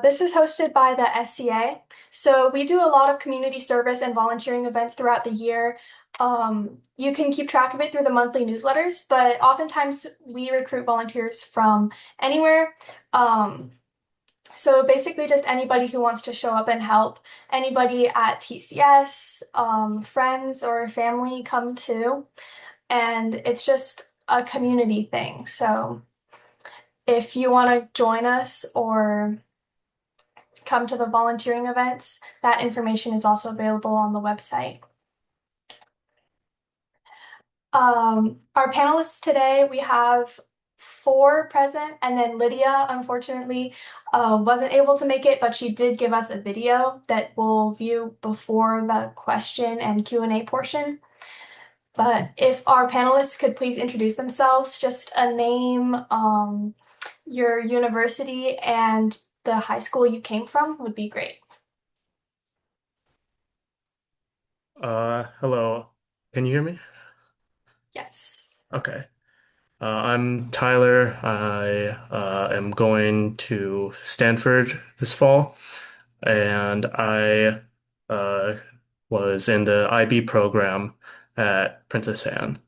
This is hosted by the SCA. So we do a lot of community service and volunteering events throughout the year. You can keep track of it through the monthly newsletters, but oftentimes we recruit volunteers from anywhere. Um, so basically, just anybody who wants to show up and help. Anybody at TCS, friends or family come too, and it's just a community thing. So if you want to join us or come to the volunteering events, that information is also available on the website. Our panelists today, we have four present, and then Lydia, unfortunately, wasn't able to make it, but she did give us a video that we'll view before the question and Q&A portion. But if our panelists could please introduce themselves, just a name, your university, and the high school you came from would be great. Hello. Can you hear me? Yes. Okay. I'm Tyler. I am going to Stanford this fall, and I uh, was in the IB program at Princess Anne.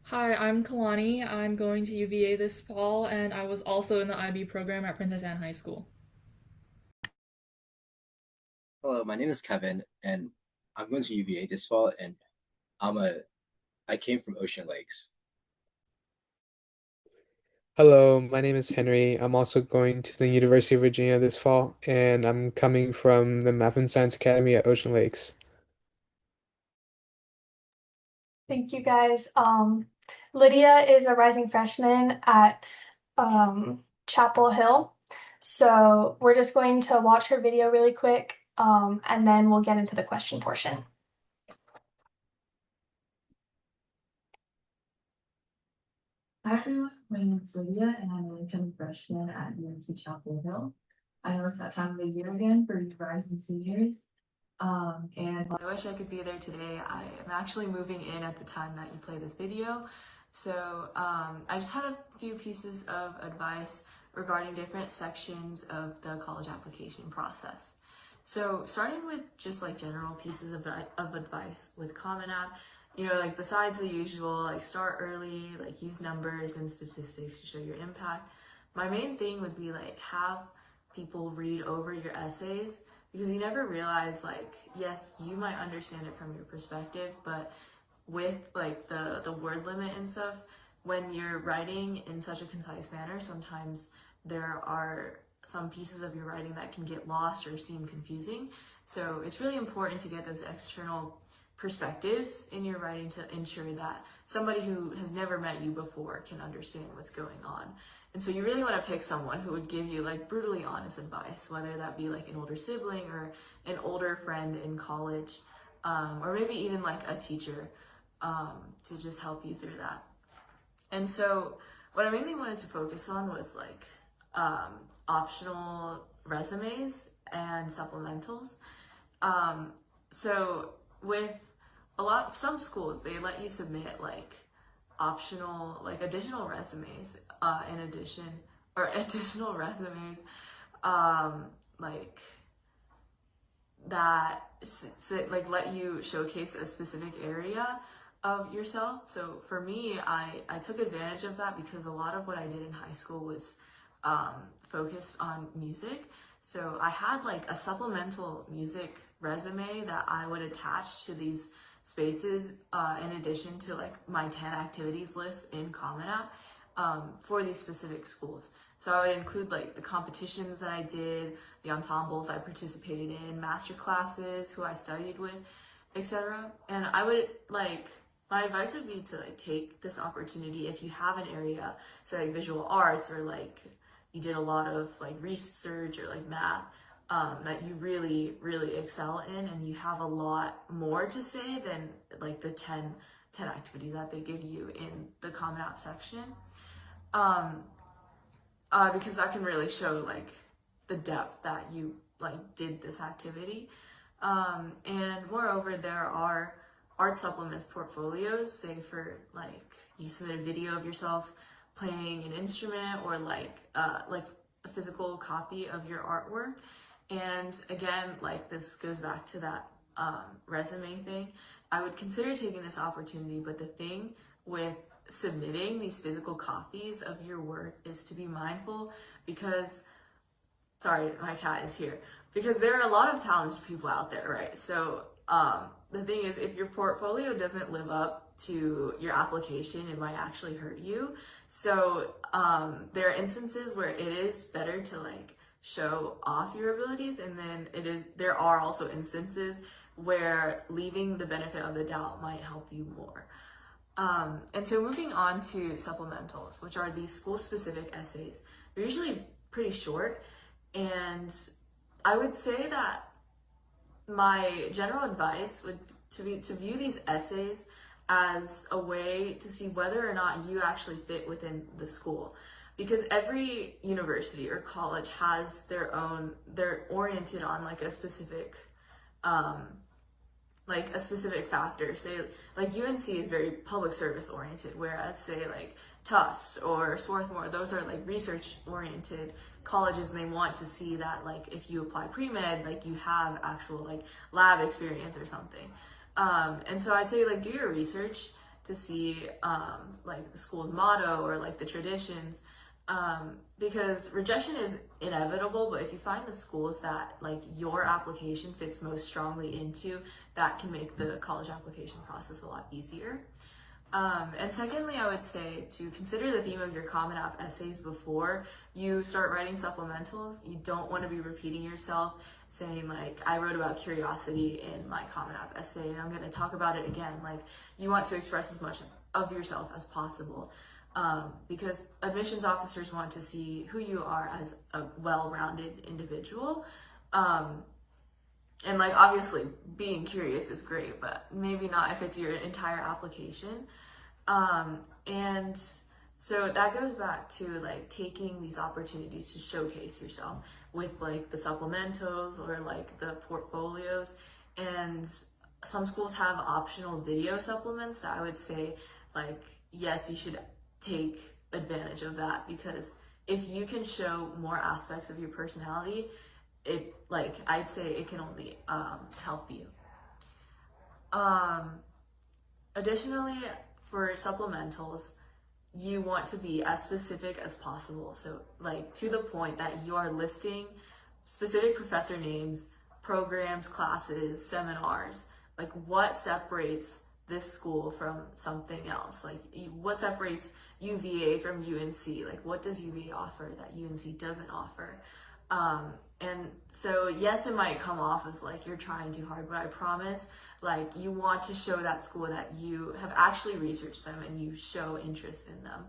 Hi, I'm Kalani. I'm going to UVA this fall, and I was also in the IB program at Princess Anne High School. Hello, my name is Kevin, and I'm going to UVA this fall, and I'm a I came from Ocean Lakes. Hello, my name is Henry. I'm also going to the University of Virginia this fall, and I'm coming from the Math and Science Academy at Ocean Lakes. Thank you guys. Lydia is a rising freshman at Chapel Hill. So we're just going to watch her video really quick, and then we'll get into the question portion. Hi everyone, my name is Lydia and I'm an incoming freshman at UNC Chapel Hill. I know it's that time of the year again for you rising seniors. And I wish I could be there today. I am actually moving in at the time that you play this video. So I just had a few pieces of advice regarding different sections of the college application process. So starting with just like general pieces of advice with Common App, like besides the usual, like start early, like use numbers and statistics to show your impact. My main thing would be like have people read over your essays because you never realize like, yes, you might understand it from your perspective, but with like the word limit and stuff, when you're writing in such a concise manner, sometimes there are some pieces of your writing that can get lost or seem confusing. So it's really important to get those external perspectives in your writing to ensure that somebody who has never met you before can understand what's going on. And so you really want to pick someone who would give you like brutally honest advice, whether that be like an older sibling or an older friend in college, or maybe even like a teacher to just help you through that. And so what I mainly wanted to focus on was like optional resumes and supplementals. So with some schools, they let you submit like optional, like additional resumes in addition, or additional resumes like that like let you showcase a specific area of yourself. So for me, I took advantage of that because a lot of what I did in high school was focused on music. So I had like a supplemental music resume that I would attach to these spaces in addition to like my 10 activities list in Common App for these specific schools. So I would include like the competitions that I did, the ensembles I participated in, master classes, who I studied with, etc. And I would like, my advice would be to like take this opportunity if you have an area, say like visual arts or like you did a lot of like research or like math that you really, really excel in and you have a lot more to say than like the 10 activities that they give you in the Common App section. Because that can really show like the depth that you like did this activity. And moreover, there are art supplements portfolios, say for like you submit a video of yourself playing an instrument or like a physical copy of your artwork. And again, like this goes back to that resume thing. I would consider taking this opportunity, but the thing with submitting these physical copies of your work is to be mindful because, sorry, my cat is here, because there are a lot of talented people out there, right? So the thing is, if your portfolio doesn't live up to your application, it might actually hurt you. So there are instances where it is better to like show off your abilities, and then there are also instances where leaving the benefit of the doubt might help you more. And so moving on to supplementals, which are these school-specific essays. They're usually pretty short, and I would say that my general advice would to view these essays as a way to see whether or not you actually fit within the school. Because every university or college has their own, they're oriented on like a specific factor. Say like UNC is very public service oriented, whereas say like Tufts or Swarthmore, those are like research oriented colleges, and they want to see that like if you apply pre-med, like you have actual like lab experience or something. And so I'd say like do your research to see like the school's motto or like the traditions, because rejection is inevitable, but if you find the schools that like your application fits most strongly into, that can make the college application process a lot easier. And secondly, I would say to consider the theme of your Common App essays before you start writing supplementals. You don't want to be repeating yourself, saying like, I wrote about curiosity in my Common App essay and I'm going to talk about it again. Like, you want to express as much of yourself as possible, because admissions officers want to see who you are as a well-rounded individual. And like, obviously being curious is great, but maybe not if it's your entire application. And so that goes back to like taking these opportunities to showcase yourself with like the supplementals or like the portfolios. And some schools have optional video supplements that I would say like, yes, you should take advantage of that, because if you can show more aspects of your personality, it like I'd say it can only help you. Additionally, for supplementals, you want to be as specific as possible. So like to the point that you are listing specific professor names, programs, classes, seminars, like what separates this school from something else? Like what separates UVA from UNC? Like what does UVA offer that UNC doesn't offer? And so yes, it might come off as like you're trying too hard, but I promise like you want to show that school that you have actually researched them and you show interest in them.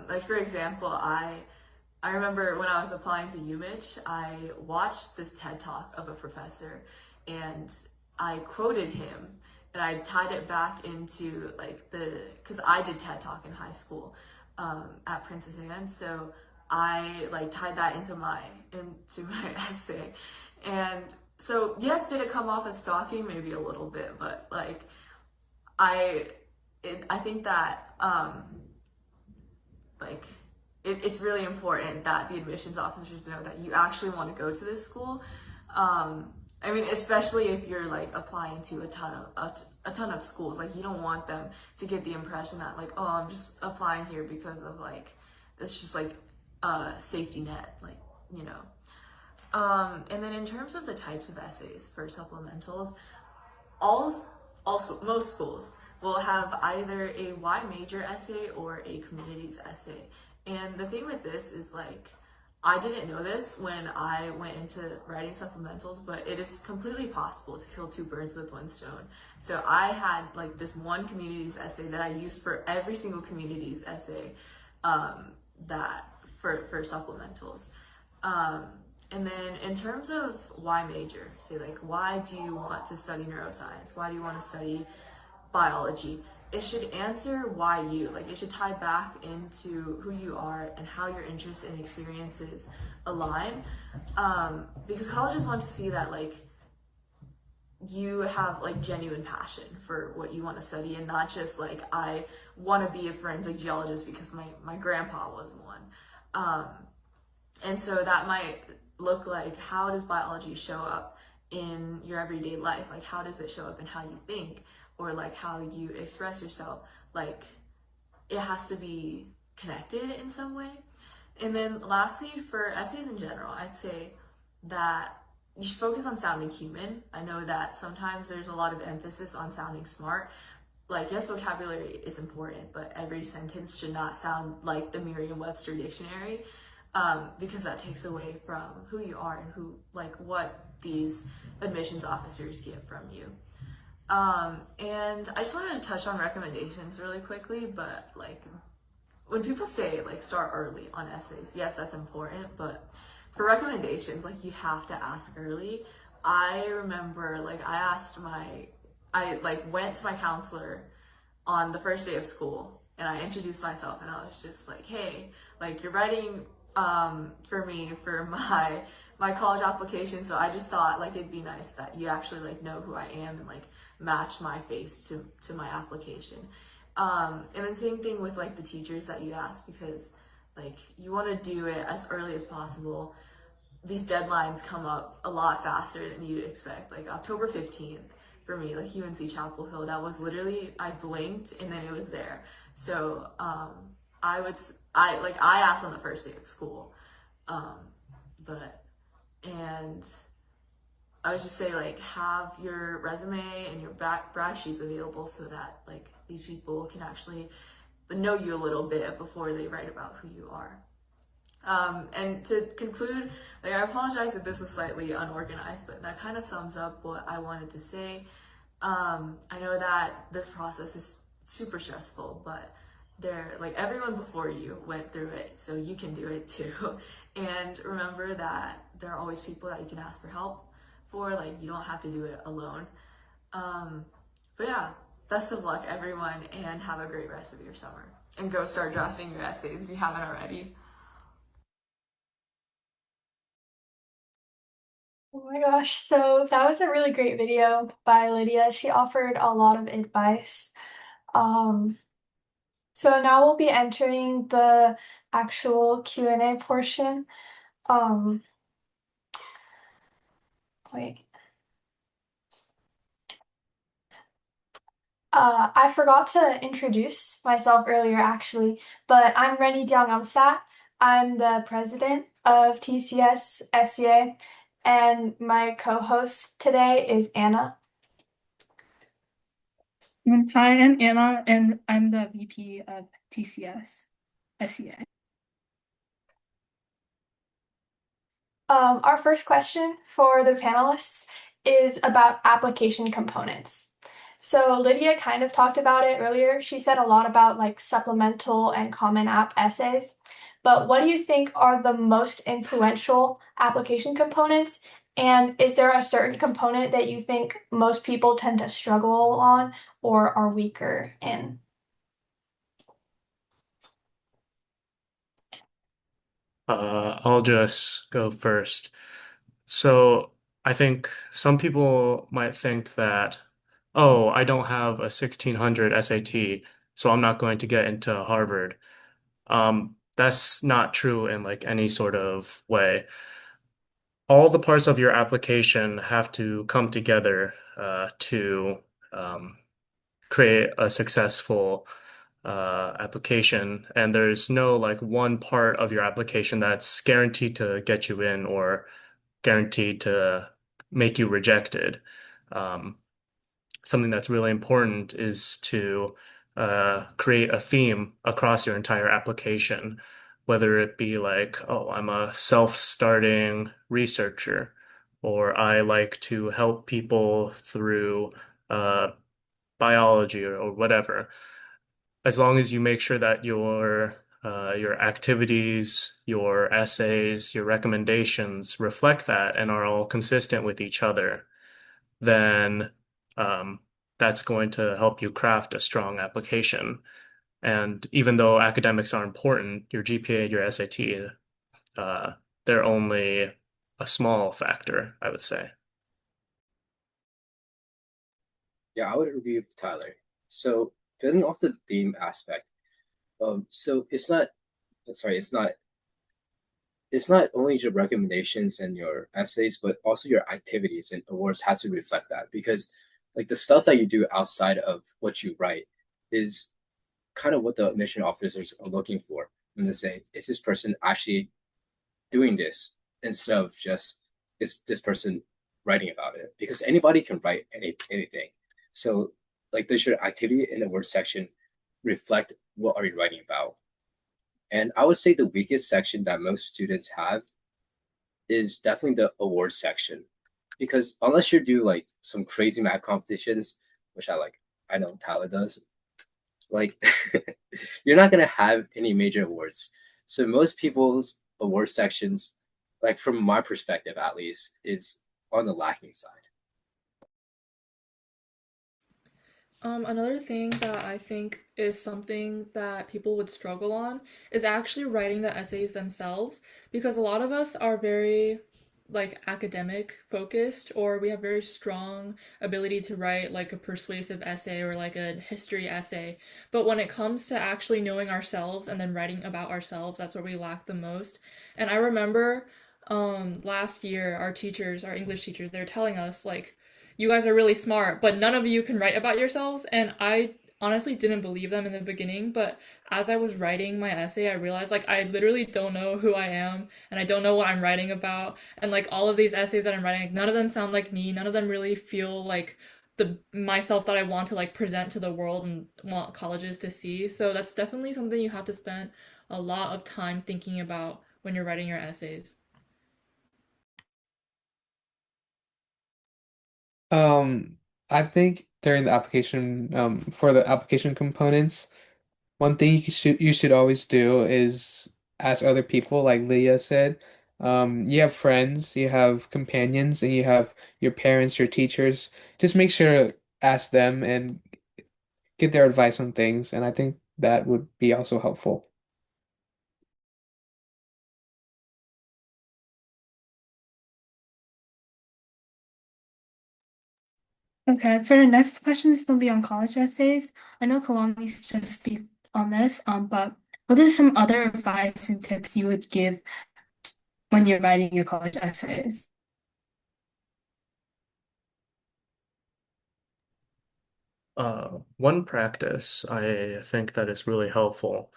Like for example, I remember when I was applying to UMich, I watched this TED Talk of a professor and I quoted him and I tied it back into like because I did TED Talk in high school at Princess Anne, so I like tied that into my essay. And so yes, did it come off as stalking? Maybe a little bit, but like I think that it's really important that the admissions officers know that you actually want to go to this school. I mean, especially if you're like applying to a ton of schools, like you don't want them to get the impression that like, oh, I'm just applying here because of like, it's just like safety net, like, you know. And then in terms of the types of essays for supplementals, most schools will have either a Y major essay or a communities essay. And the thing with this is like, I didn't know this when I went into writing supplementals, but it is completely possible to kill two birds with one stone. So I had like this one communities essay that I used for every single communities essay that for supplementals. And then in terms of why major, say like, why do you want to study neuroscience? Why do you want to study biology? It should answer why you, like it should tie back into who you are and how your interests and experiences align. Because colleges want to see that like you have like genuine passion for what you want to study and not just like I want to be a forensic geologist because my grandpa was one. Um, and so that might look like, how does biology show up in your everyday life? Like how does it show up in how you think or like how you express yourself? Like it has to be connected in some way. And then lastly, for essays in general, I'd say that you should focus on sounding human. I know that sometimes there's a lot of emphasis on sounding smart. Like, yes, vocabulary is important, but every sentence should not sound like the Merriam-Webster dictionary, because that takes away from who you are and who, like, what these admissions officers get from you. And I just wanted to touch on recommendations really quickly, but like when people say like start early on essays, yes, that's important, but for recommendations, like you have to ask early. I remember like I like went to my counselor on the first day of school and I introduced myself and I was just like, hey, like you're writing for me for my college application, so I just thought like it'd be nice that you actually like know who I am and like match my face to my application. And then same thing with like the teachers that you ask, because like you want to do it as early as possible. These deadlines come up a lot faster than you'd expect. Like October 15th for me, like UNC Chapel Hill, that was literally, I blinked and then it was there. So I asked on the first day of school, but and I would just say like have your resume and your brag sheets available so that like these people can actually know you a little bit before they write about who you are. And to conclude, like I apologize if this is slightly unorganized, but that kind of sums up what I wanted to say. I know that this process is super stressful, but like everyone before you went through it, so you can do it too. And remember that there are always people that you can ask for help for, like you don't have to do it alone. But yeah, best of luck everyone and have a great rest of your summer. And go start drafting your essays if you haven't already. Oh my gosh, so that was a really great video by Lydia. She offered a lot of advice. Um, so now we'll be entering the actual Q&A portion. Um, wait. I forgot to introduce myself earlier actually, but I'm Rennie Diang-Amsat. I'm the president of TCS SCA, and my co-host today is Anna. Hi, I'm Anna, and I'm the VP of TCS SEA. Our first question for the panelists is about application components. So Lydia kind of talked about it earlier. She said a lot about like supplemental and common app essays. But what do you think are the most influential application components? And is there a certain component that you think most people tend to struggle on or are weaker in? I'll just go first. So I think some people might think that, oh, I don't have a 1600 SAT, so I'm not going to get into Harvard. That's not true in like any sort of way. All the parts of your application have to come together to create a successful application, and there's no like one part of your application that's guaranteed to get you in or guaranteed to make you rejected. Um, Something that's really important is to create a theme across your entire application, whether it be like, oh, I'm a self-starting researcher, or I like to help people through uh, biology or whatever. As long as you make sure that your activities, your essays, your recommendations reflect that and are all consistent with each other, then um, that's going to help you craft a strong application. And even though academics are important, your GPA, your SAT, uh, they're only a small factor, I would say. Yeah, I would agree with Tyler. So building off the theme aspect, so it's not sorry, it's not only your recommendations and your essays, but also your activities and awards has to reflect that because like the stuff that you do outside of what you write is kind of what the admission officers are looking for when they say, is this person actually doing this instead of just is this person writing about it? Because anybody can write anything. So like does your activity in the word section reflect what are you writing about? And I would say the weakest section that most students have is definitely the award section. Because unless you do like some crazy math competitions, which I know Tyler does, like you're not gonna have any major awards. So most people's award sections, like from my perspective at least, is on the lacking side. Another thing that I think is something that people would struggle on is actually writing the essays themselves because a lot of us are very like academic focused or we have very strong ability to write like a persuasive essay or like a history essay. But when it comes to actually knowing ourselves and then writing about ourselves, that's where we lack the most. And I remember last year our teachers, our English teachers, they're telling us like you guys are really smart, but none of you can write about yourselves. And I honestly didn't believe them in the beginning, but as I was writing my essay, I realized like I literally don't know who I am and I don't know what I'm writing about. And like all of these essays that I'm writing, like, none of them sound like me. None of them really feel like the myself that I want to like present to the world and want colleges to see. So that's definitely something you have to spend a lot of time thinking about when you're writing your essays. Um, I think during the application, for the application components, one thing you should always do is ask other people, like Leah said. You have friends, you have companions, and you have your parents, your teachers. Just make sure to ask them and get their advice on things, and I think that would be also helpful. Okay, for the next question, it's gonna be on college essays. I know Kalani's just speak on this, but what are some other advice and tips you would give when you're writing your college essays? One practice I think that is really helpful,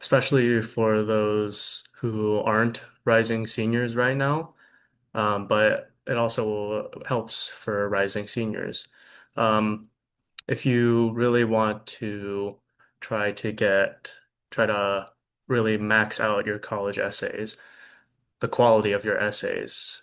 especially for those who aren't rising seniors right now, but it also helps for rising seniors. Um, if you really want to try to get, try to really max out your college essays, the quality of your essays,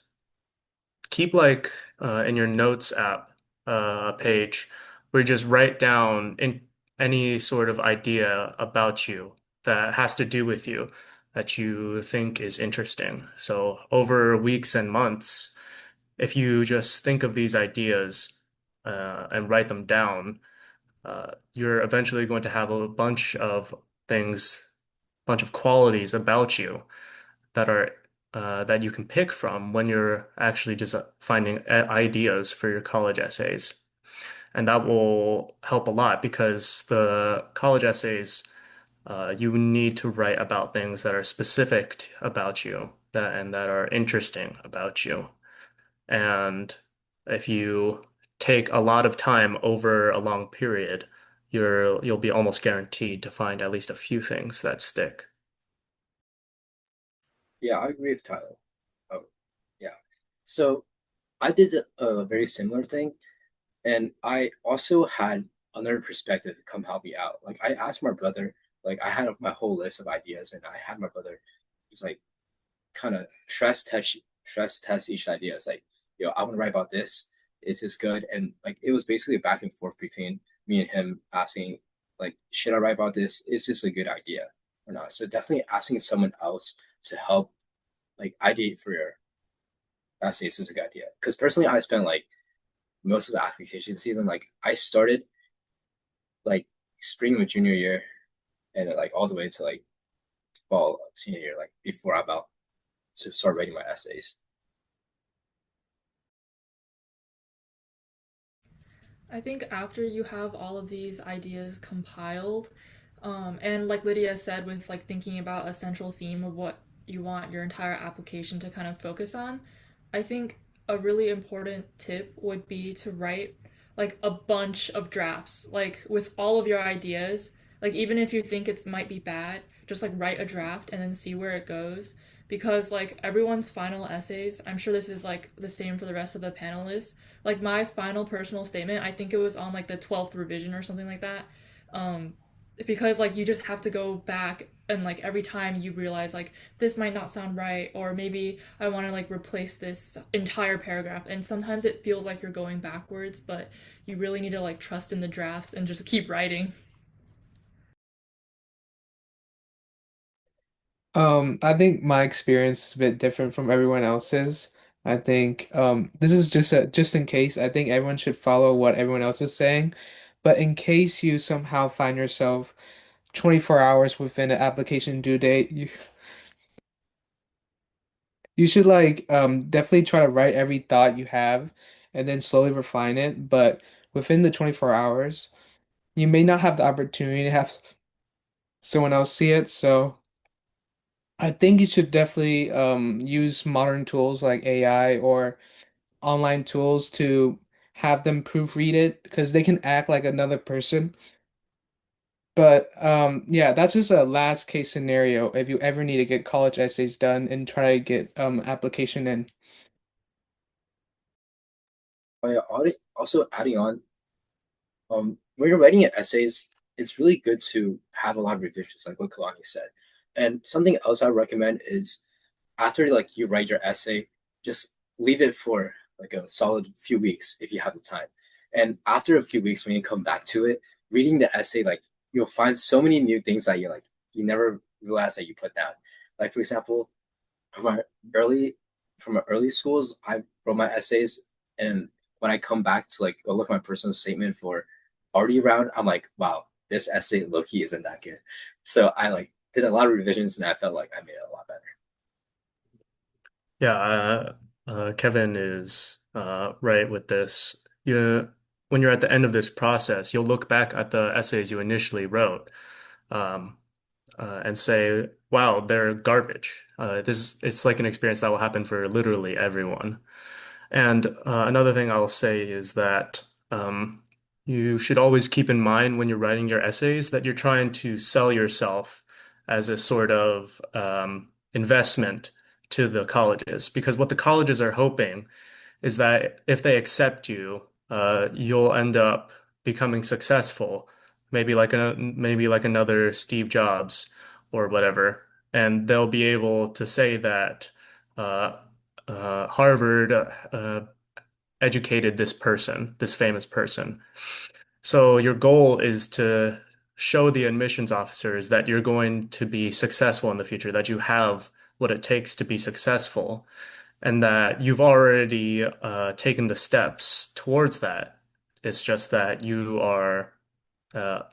keep like in your notes app a page where you just write down in any sort of idea about you that has to do with you that you think is interesting. So over weeks and months, if you just think of these ideas and write them down, you're eventually going to have a bunch of things, bunch of qualities about you that are that you can pick from when you're actually just finding ideas for your college essays. And that will help a lot because the college essays, you need to write about things that are specific about you that and that are interesting about you. And if you take a lot of time over a long period, you'll be almost guaranteed to find at least a few things that stick. Yeah, I agree with Tyler. Oh, yeah. So I did a very similar thing, and I also had another perspective come help me out. Like I asked my brother, like I had my whole list of ideas, and I had my brother just like kind of stress test each idea. It's like, I want to write about this. Is this good? And like it was basically a back and forth between me and him asking, like, should I write about this? Is this a good idea or not? So definitely asking someone else to help like ideate for your essays is a good idea. Because personally, I spent like most of the application season, like I started like spring of junior year and then, like all the way to like fall of senior year, like before I'm about to start writing my essays. I think after you have all of these ideas compiled, and like Lydia said, with like thinking about a central theme of what you want your entire application to kind of focus on, I think a really important tip would be to write like a bunch of drafts, like with all of your ideas. Like even if you think it might be bad, just like write a draft and then see where it goes. Because like everyone's final essays, I'm sure this is like the same for the rest of the panelists, like my final personal statement, I think it was on like the 12th revision or something like that. Um, because like you just have to go back and like every time you realize like this might not sound right, or maybe I want to like replace this entire paragraph, and sometimes it feels like you're going backwards, but you really need to like trust in the drafts and just keep writing. I think my experience is a bit different from everyone else's. I think this is just in case. I think everyone should follow what everyone else is saying. But in case you somehow find yourself 24 hours within an application due date, you should like definitely try to write every thought you have and then slowly refine it. But within the 24 hours, you may not have the opportunity to have someone else see it. So I think you should definitely use modern tools like AI or online tools to have them proofread it because they can act like another person. But yeah, that's just a last case scenario if you ever need to get college essays done and try to get application in. Oh, yeah, also adding on, when you're writing essays, it's really good to have a lot of revisions, like what Kalani said. And something else I recommend is after like you write your essay, just leave it for like a solid few weeks if you have the time. And after a few weeks, when you come back to it, reading the essay, like you'll find so many new things that you never realized that you put down. Like for example, from my early from my early schools, I wrote my essays, and when I come back to like look at my personal statement for already round, I'm like, wow, this essay low key isn't that good. So I like did a lot of revisions, and I felt like I made it a lot better. Yeah, Kevin is right with this. When you're at the end of this process, you'll look back at the essays you initially wrote, um, and say, "Wow, they're garbage." It's like an experience that will happen for literally everyone. And another thing I'll say is that you should always keep in mind when you're writing your essays that you're trying to sell yourself as a sort of investment to the colleges. Because what the colleges are hoping is that if they accept you, you'll end up becoming successful, maybe like another Steve Jobs or whatever, and they'll be able to say that uh, Harvard educated this person, this famous person. So your goal is to show the admissions officers that you're going to be successful in the future, that you have what it takes to be successful, and that you've already taken the steps towards that. It's just that you are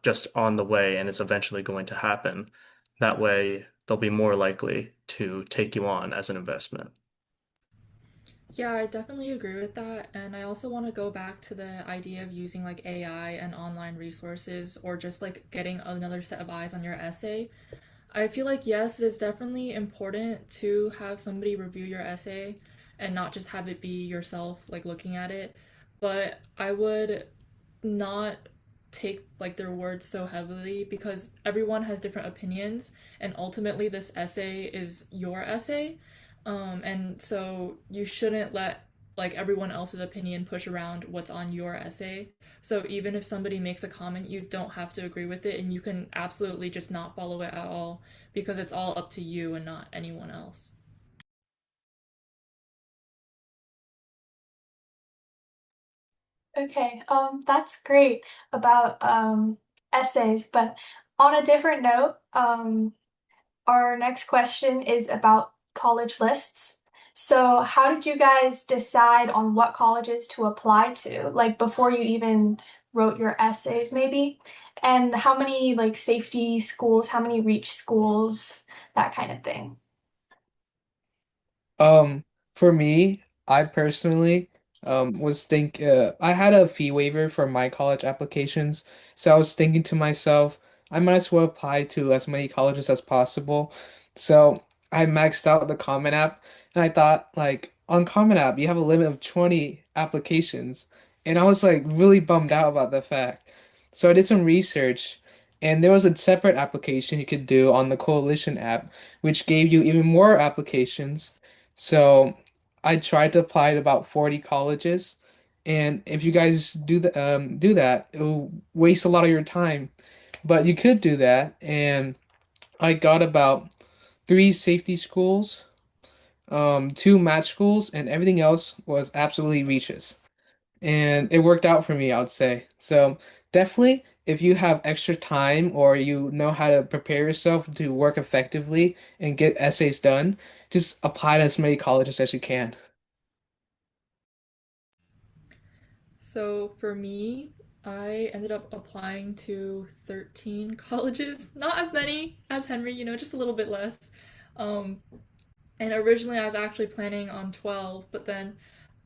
just on the way and it's eventually going to happen. That way, they'll be more likely to take you on as an investment. Yeah, I definitely agree with that. And I also want to go back to the idea of using like AI and online resources or just like getting another set of eyes on your essay. I feel like, yes, it is definitely important to have somebody review your essay and not just have it be yourself like looking at it. But I would not take like their words so heavily because everyone has different opinions, and ultimately this essay is your essay. And so you shouldn't let like everyone else's opinion push around what's on your essay. So even if somebody makes a comment, you don't have to agree with it, and you can absolutely just not follow it at all because it's all up to you and not anyone else. Okay, that's great about essays, but on a different note, our next question is about college lists. So, how did you guys decide on what colleges to apply to, like before you even wrote your essays, maybe? And how many like safety schools, how many reach schools, that kind of thing? Um, for me, I personally I had a fee waiver for my college applications, so I was thinking to myself, I might as well apply to as many colleges as possible. So I maxed out the Common App, and I thought like on Common App you have a limit of 20 applications, and I was like really bummed out about the fact. So I did some research, and there was a separate application you could do on the Coalition app, which gave you even more applications. So I tried to apply to about 40 colleges, and if you guys do that, it will waste a lot of your time. But you could do that, and I got about three safety schools, two match schools, and everything else was absolutely reaches. And it worked out for me, I would say. So definitely, if you have extra time or you know how to prepare yourself to work effectively and get essays done, just apply to as many colleges as you can. So for me, I ended up applying to 13 colleges, not as many as Henry, just a little bit less. Um, and originally I was actually planning on 12, but then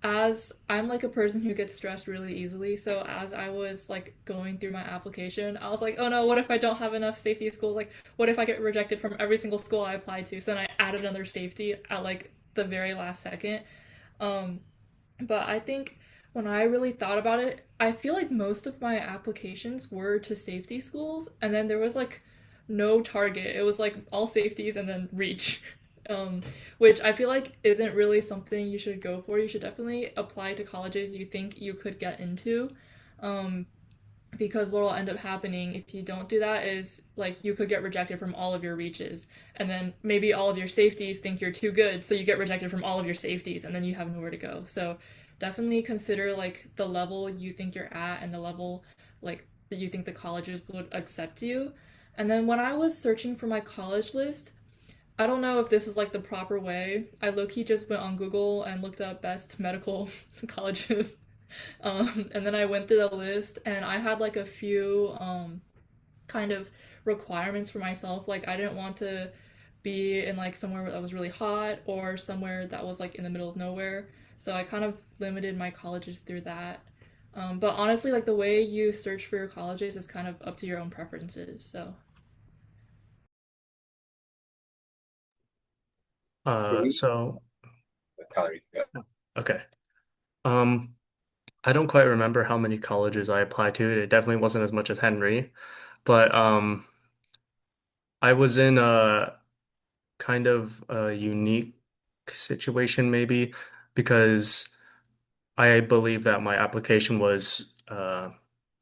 as I'm like a person who gets stressed really easily, so as I was like going through my application, I was like, oh no, what if I don't have enough safety schools? Like, what if I get rejected from every single school I applied to? So then I added another safety at like the very last second. Um, but I think when I really thought about it, I feel like most of my applications were to safety schools, and then there was like no target. It was like all safeties and then reach. Um, which I feel like isn't really something you should go for. You should definitely apply to colleges you think you could get into. Um, because what will end up happening if you don't do that is like you could get rejected from all of your reaches, and then maybe all of your safeties think you're too good, so you get rejected from all of your safeties, and then you have nowhere to go. So definitely consider like the level you think you're at and the level like that you think the colleges would accept you. And then when I was searching for my college list, I don't know if this is like the proper way. I low-key just went on Google and looked up best medical colleges. And then I went through the list and I had like a few kind of requirements for myself. Like I didn't want to be in like somewhere that was really hot or somewhere that was like in the middle of nowhere. So I kind of limited my colleges through that. But honestly, like the way you search for your colleges is kind of up to your own preferences. So For me, So Calorie. Yeah. okay. Um, I don't quite remember how many colleges I applied to. It definitely wasn't as much as Henry, but I was in a kind of a unique situation maybe because I believe that my application was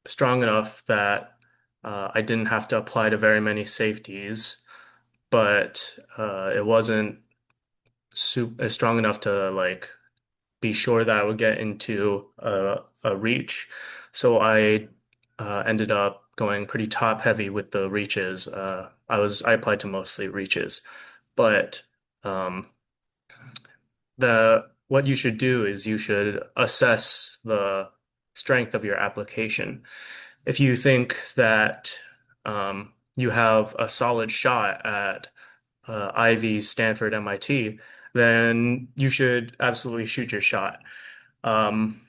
strong enough that I didn't have to apply to very many safeties, but it wasn't strong enough to like be sure that I would get into a reach. So I ended up going pretty top heavy with the reaches. I applied to mostly reaches, but um, the what you should do is you should assess the strength of your application. If you think that you have a solid shot at Ivy, Stanford, MIT, then you should absolutely shoot your shot. Um,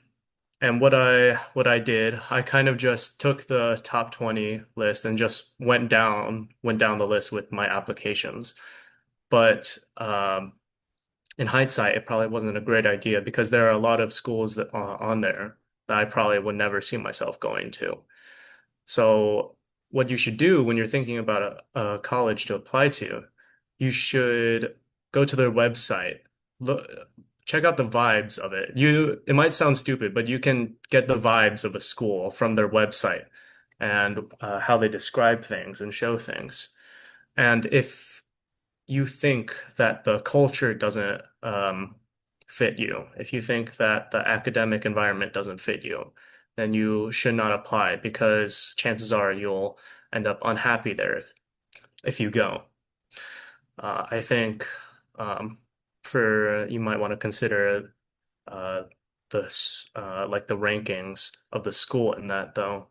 and what I did, I kind of just took the top 20 list and just went down the list with my applications. But in hindsight, it probably wasn't a great idea because there are a lot of schools that are on there that I probably would never see myself going to. So what you should do when you're thinking about a college to apply to, you should go to their website, look, check out the vibes of it. It might sound stupid, but you can get the vibes of a school from their website and how they describe things and show things. And if you think that the culture doesn't fit you, if you think that the academic environment doesn't fit you, then you should not apply because chances are you'll end up unhappy there if you go. I think um, for you might want to consider uh, like the rankings of the school in that though.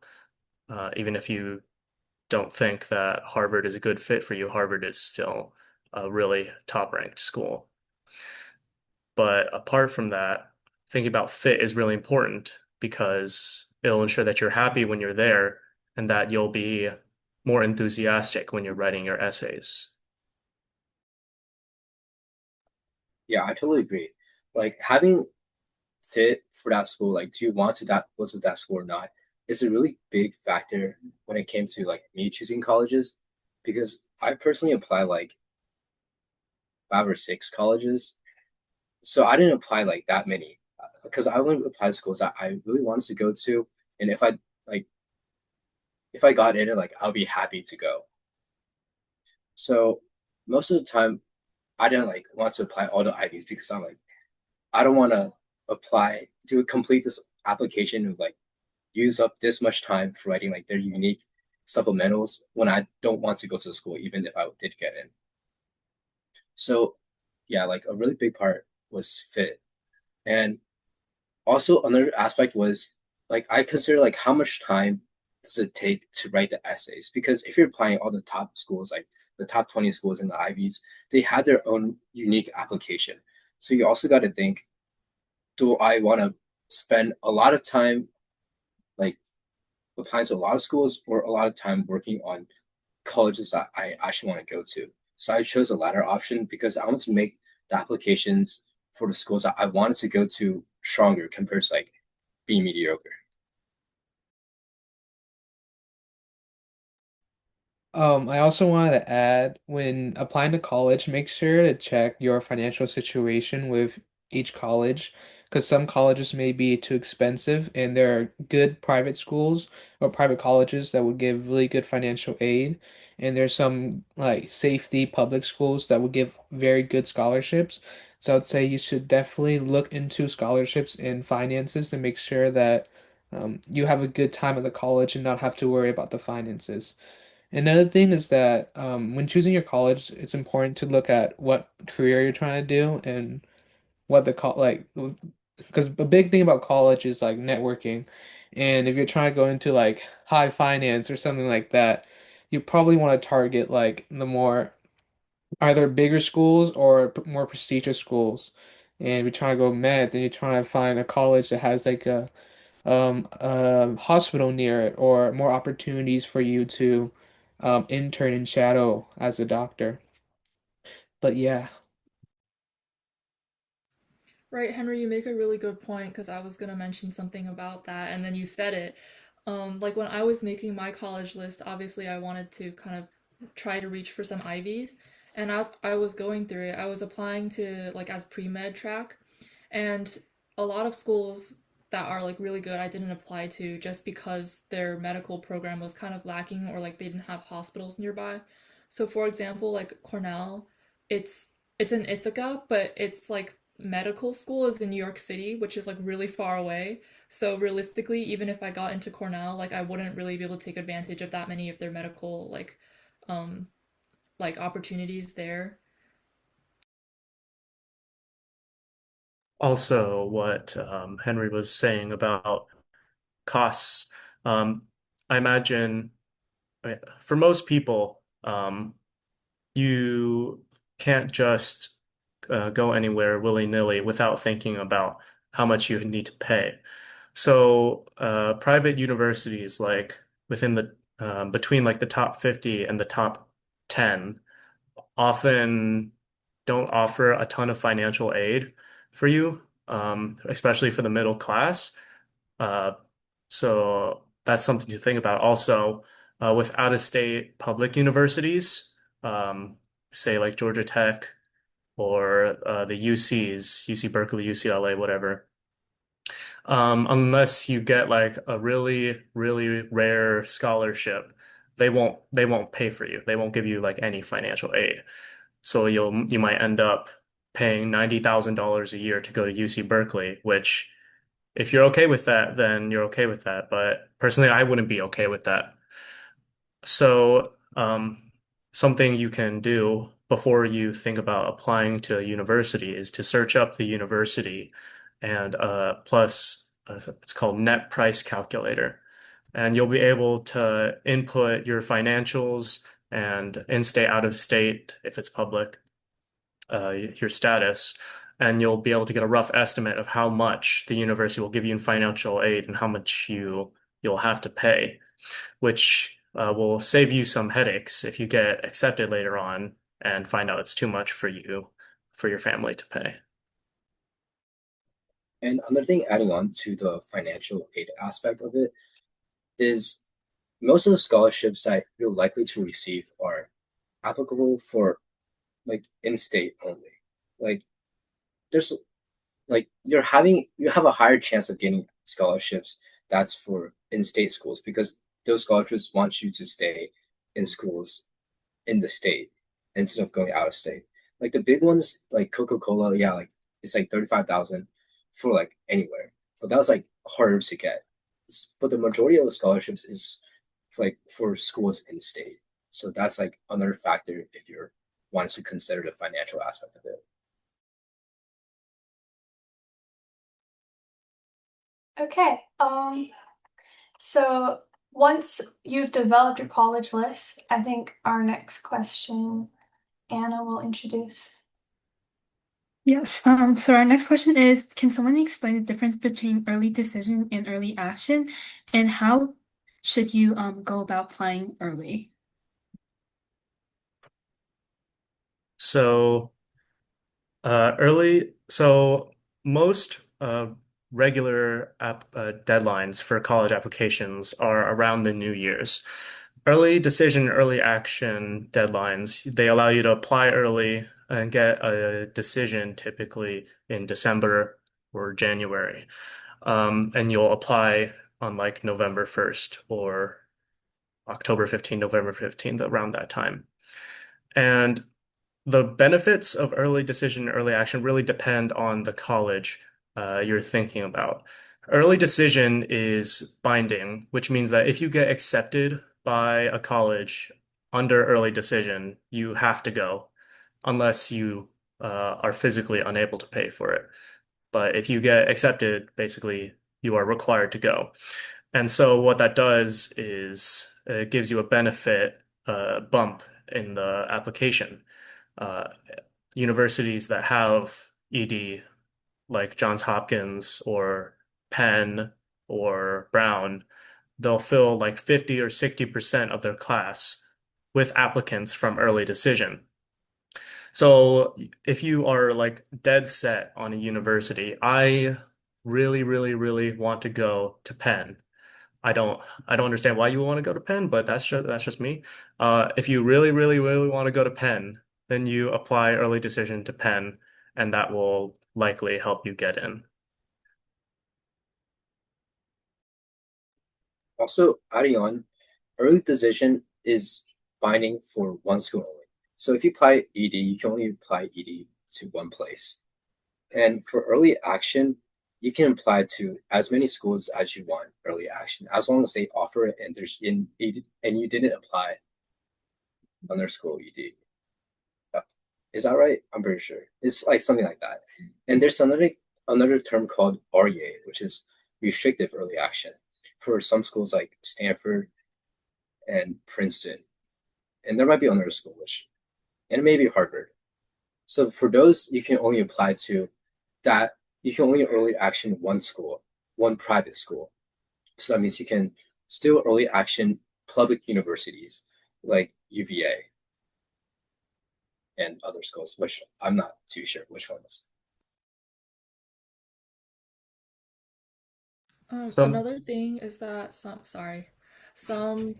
Even if you don't think that Harvard is a good fit for you, Harvard is still a really top ranked school. But apart from that, I thinking about fit is really important because it'll ensure that you're happy when you're there and that you'll be more enthusiastic when you're writing your essays. Yeah, I totally agree. Like having fit for that school, like do you want to that go to that school or not, is a really big factor when it came to like me choosing colleges, because I personally apply like 5 or 6 colleges, so I didn't apply like that many because I only applied to schools that I really wanted to go to, and like if I got in it, like I'll be happy to go. So most of the time, I didn't like want to apply all the IVs because I'm like I don't want to apply to complete this application and like use up this much time for writing like their unique supplementals when I don't want to go to the school, even if I did get in. So yeah, like a really big part was fit. And also another aspect was like I consider like how much time does it take to write the essays? Because if you're applying all the top schools, like the top 20 schools in the Ivies, they have their own unique application. So you also got to think, do I want to spend a lot of time like applying to a lot of schools or a lot of time working on colleges that I actually want to go to? So I chose the latter option because I want to make the applications for the schools that I wanted to go to stronger compared to like being mediocre. I also wanted to add, when applying to college, make sure to check your financial situation with each college, because some colleges may be too expensive, and there are good private schools or private colleges that would give really good financial aid, and there's some like safety public schools that would give very good scholarships. So I'd say you should definitely look into scholarships and finances to make sure that you have a good time at the college and not have to worry about the finances. Another thing is that when choosing your college, it's important to look at what career you're trying to do and what the because a big thing about college is like networking. And if you're trying to go into like high finance or something like that, you probably want to target like the more either bigger schools or more prestigious schools. And if you're trying to go med, then you're trying to find a college that has like a hospital near it or more opportunities for you to intern and shadow as a doctor. But yeah. Right, Henry, you make a really good point because I was gonna mention something about that and then you said it. Like when I was making my college list, obviously I wanted to kind of try to reach for some Ivies. And as I was going through it, I was applying to like as pre-med track. And a lot of schools that are like really good, I didn't apply to just because their medical program was kind of lacking or like they didn't have hospitals nearby. So for example, like Cornell, it's it's in Ithaca, but it's like medical school is in New York City, which is like really far away. So realistically, even if I got into Cornell, like I wouldn't really be able to take advantage of that many of their medical um like opportunities there. Also, what Henry was saying about costs, um, I imagine for most people, you can't just go anywhere willy-nilly without thinking about how much you need to pay. So, private universities, like within the between like the top 50 and the top 10, often don't offer a ton of financial aid for you, especially for the middle class. Uh, so that's something to think about. Also, with out-of-state public universities, um, say like Georgia Tech or the UCs, UC Berkeley, UCLA, whatever. Unless you get like a really, really rare scholarship, they won't pay for you. They won't give you like any financial aid. So you might end up paying $90,000 a year to go to UC Berkeley, which if you're okay with that, then you're okay with that. But personally, I wouldn't be okay with that. So, something you can do before you think about applying to a university is to search up the university and plus it's called Net Price Calculator. And you'll be able to input your financials and in-state, out of state, if it's public, your status. and you'll be able to get a rough estimate of how much the university will give you in financial aid and how much you'll have to pay, which will save you some headaches if you get accepted later on and find out it's too much for you, for your family to pay. And another thing, adding on to the financial aid aspect of it, is most of the scholarships that you're likely to receive are applicable for like in-state only. Like there's like you have a higher chance of getting scholarships that's for in-state schools because those scholarships want you to stay in schools in the state instead of going out of state. Like the big ones, like Coca-Cola, yeah, like it's like 35,000 for like anywhere. But that was like harder to get. But the majority of the scholarships is like for schools in state. So that's like another factor if you're wanting to consider the financial aspect of it. Okay. So once you've developed your college list, I think our next question, Anna will introduce. Yes. So our next question is, can someone explain the difference between early decision and early action, and how should you go about applying early? So so most regular deadlines for college applications are around the New Year's. Early decision, early action deadlines, they allow you to apply early and get a decision typically in December or January. And you'll apply on like November 1st or October 15th, November 15th, around that time. And the benefits of early decision, early action really depend on the college you're thinking about. Early decision is binding, which means that if you get accepted by a college under early decision, you have to go unless you are physically unable to pay for it. But if you get accepted, basically, you are required to go. And so what that does is it gives you a benefit bump in the application. Uh, Universities that have ED, like Johns Hopkins or Penn or Brown, they'll fill like 50 or 60% of their class with applicants from early decision. So if you are like dead set on a university, I really, really, really want to go to Penn. I don't understand why you would want to go to Penn, but that's just me. If you really, really, really want to go to Penn, then you apply early decision to Penn, and that will likely help you get in. Also, adding on, early decision is binding for one school only. So if you apply ED, you can only apply ED to one place. And for early action, you can apply to as many schools as you want early action, as long as they offer it and there's in and you didn't apply on their school ED. Is that right? I'm pretty sure. It's like something like that. And there's another term called REA, which is restrictive early action for some schools like Stanford and Princeton. And there might be another school, which and maybe Harvard. So for those, you can only apply to that. You can only early action one school, one private school. So that means you can still early action public universities like UVA and other schools, which I'm not too sure which ones. Some Another thing is that some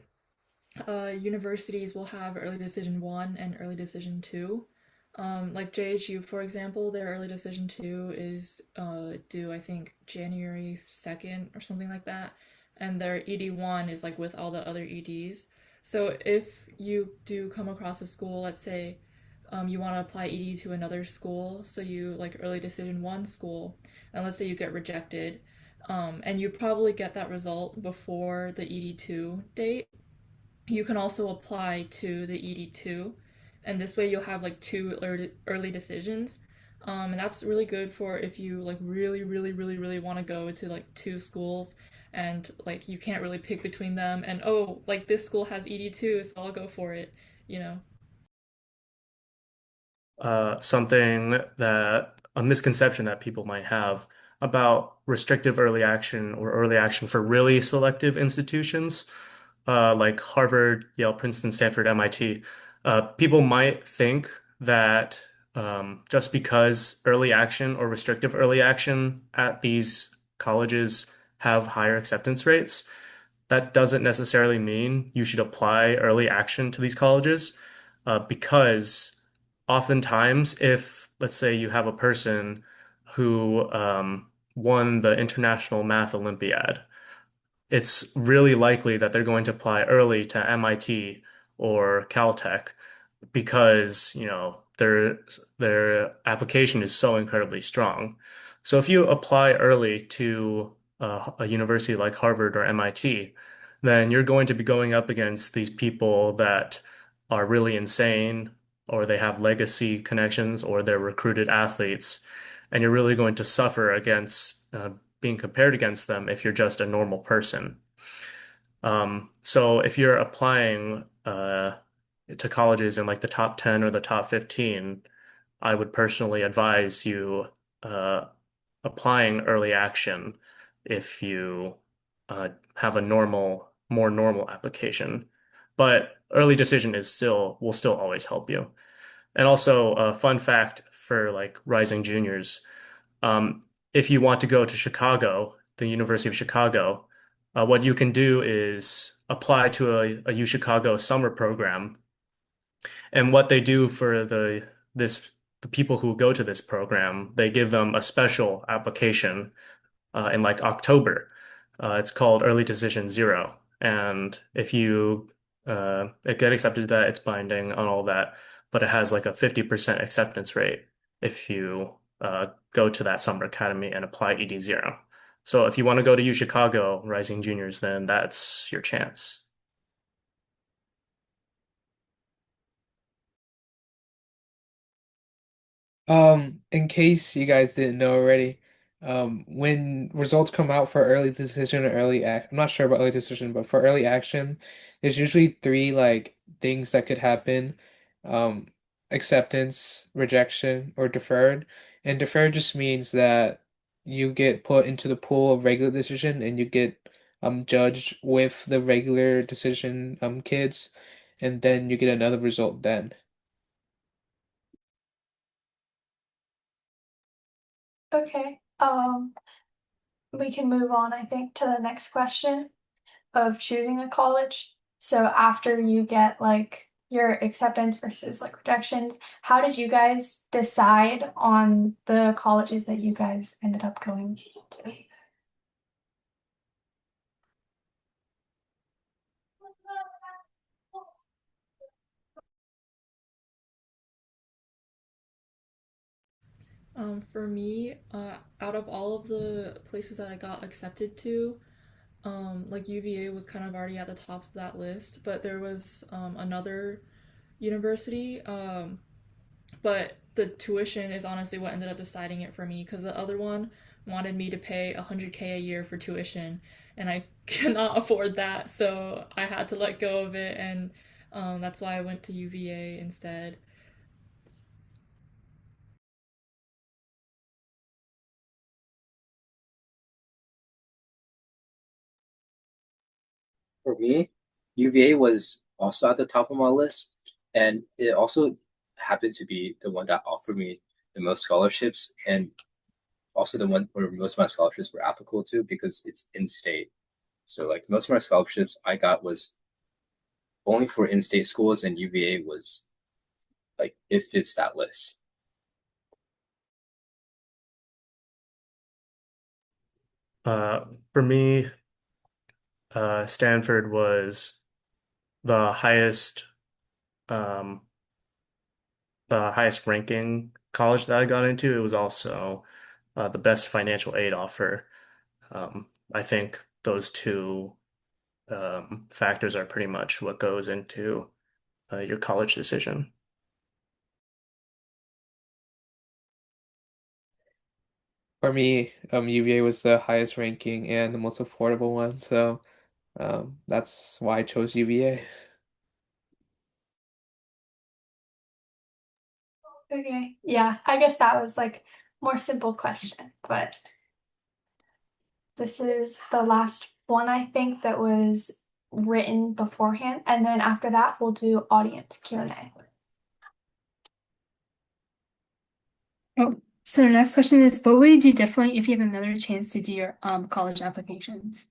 universities will have early decision one and early decision two. Like JHU, for example, their early decision two is due, I think, January 2nd or something like that. And their ED1 is like with all the other EDs. So if you do come across a school, let's say you want to apply ED to another school, so you like early decision one school, and let's say you get rejected, and you probably get that result before the ED2 date. You can also apply to the ED2, and this way you'll have like two early decisions. And that's really good for if you like really, really, really, really want to go to like two schools and like you can't really pick between them and oh, like this school has ED2, so I'll go for it, you know. Something that a misconception that people might have about restrictive early action or early action for really selective institutions, like Harvard, Yale, Princeton, Stanford, MIT. People might think that just because early action or restrictive early action at these colleges have higher acceptance rates, that doesn't necessarily mean you should apply early action to these colleges, because oftentimes, if let's say you have a person who won the International Math Olympiad, it's really likely that they're going to apply early to MIT or Caltech because, their application is so incredibly strong. So if you apply early to a university like Harvard or MIT, then you're going to be going up against these people that are really insane, or they have legacy connections, or they're recruited athletes, and you're really going to suffer against being compared against them if you're just a normal person. So if you're applying to colleges in like the top 10 or the top 15, I would personally advise you uh, applying early action if you have a more normal application. But early decision will still always help you. And also, a fun fact for like rising juniors, um, if you want to go to Chicago, the University of Chicago, what you can do is apply to a U Chicago summer program. And what they do for the people who go to this program, they give them a special application in like October. It's called Early Decision Zero. And if you get accepted to that, it's binding on all that, but it has like a 50% acceptance rate if you go to that summer academy and apply ED zero. So if you want to go to U Chicago Rising Juniors, then that's your chance. In case you guys didn't know already, when results come out for early decision or early act, I'm not sure about early decision, but for early action, there's usually three like things that could happen. Um, Acceptance, rejection, or deferred. And deferred just means that you get put into the pool of regular decision and you get judged with the regular decision kids, and then you get another result then. Okay. We can move on, I think, to the next question of choosing a college. So after you get like your acceptance versus like rejections, how did you guys decide on the colleges that you guys ended up going to? For me, out of all of the places that I got accepted to, like UVA was kind of already at the top of that list, but there was another university, but the tuition is honestly what ended up deciding it for me because the other one wanted me to pay 100K a year for tuition, and I cannot afford that, so I had to let go of it, and that's why I went to UVA instead. For me, UVA was also at the top of my list, and it also happened to be the one that offered me the most scholarships, and also the one where most of my scholarships were applicable to because it's in state. So like most of my scholarships I got was only for in-state schools, and UVA was like it fits that list. Uh, for me, Stanford was the um, highest ranking college that I got into. It was also the best financial aid offer. I think those two factors are pretty much what goes into your college decision. For me, UVA was the highest ranking and the most affordable one, so that's why I chose UVA. Okay. Yeah, I guess that was like more simple question, but this is the last one I think that was written beforehand, and then after that we'll do audience Q&A. Oh, so the next question is, what would you do differently if you have another chance to do your college applications?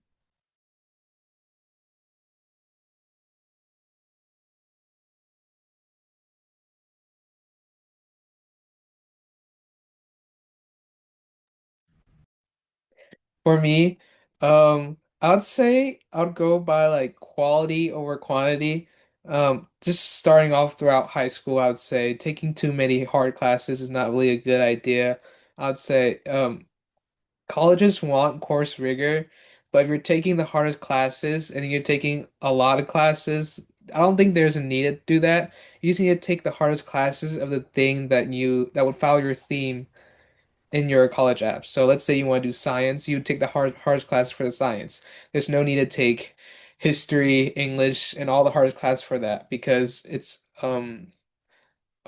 For me, I would say I'd go by like quality over quantity. Just starting off throughout high school, I would say taking too many hard classes is not really a good idea. I'd say colleges want course rigor, but if you're taking the hardest classes and you're taking a lot of classes, I don't think there's a need to do that. You just need to take the hardest classes of the thing that would follow your theme in your college apps. So let's say you want to do science, you take the hardest class for the science. There's no need to take history, English, and all the hardest class for that because I